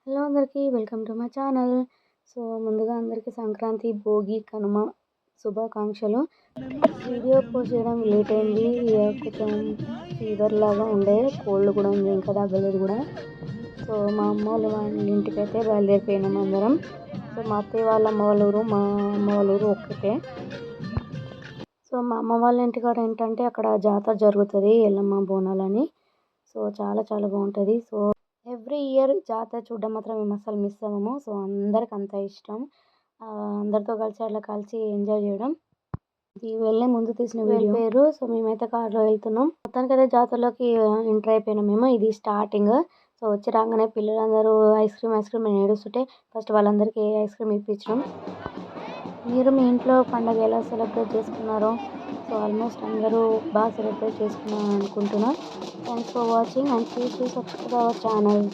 Hello అందరికీ welcome to my channel. So ముందుగా అందరికీ సంక్రాంతి, భోగి, కనుమ శుభాకాంక్షలు. వీడియో పోస్ట్ చేయడం లేట్ అయింది. కొంచెం ఫీవర్ లాగా ఉండే, కోల్డ్ కూడా ఉంది, ఇంకా తగ్గలేదు కూడా. సో మా అమ్మ వాళ్ళ ఇంటికైతే బయలుదేరిపోయినాం అందరం. సో మా అత్తయ్య వాళ్ళ అమ్మ వాళ్ళ ఊరు, మా అమ్మ వాళ్ళ ఊరు ఒక్కటే. సో మా అమ్మ వాళ్ళ ఇంటికాడ ఏంటంటే అక్కడ జాతర జరుగుతుంది, ఎల్లమ్మ బోనాలని. సో చాలా చాలా బాగుంటుంది. సో ఎవ్రీ ఇయర్ జాతర చూడడం మాత్రం మేము అసలు మిస్ అవ్వము. సో అందరికి అంత ఇష్టం, అందరితో కలిసి ఎంజాయ్ చేయడం. ఇది వెళ్ళే ముందు తీసిన వీడియో పేరు. సో మేమైతే కార్లో వెళ్తున్నాం. మొత్తానికైతే జాతరలోకి ఎంటర్ అయిపోయినాం మేము. ఇది స్టార్టింగ్. సో వచ్చి రాగానే పిల్లలందరూ ఐస్ క్రీమ్ అని ఏడుస్తుంటే ఫస్ట్ వాళ్ళందరికీ ఐస్ క్రీమ్ ఇప్పించడం. మీరు మీ ఇంట్లో పండుగ ఎలా సెలబ్రేట్ చేసుకున్నారో, సో ఆల్మోస్ట్ అందరూ బాగా సెలబ్రేట్ చేసుకున్నాను అనుకుంటున్నాను. Thanks for watching and please subscribe our channel.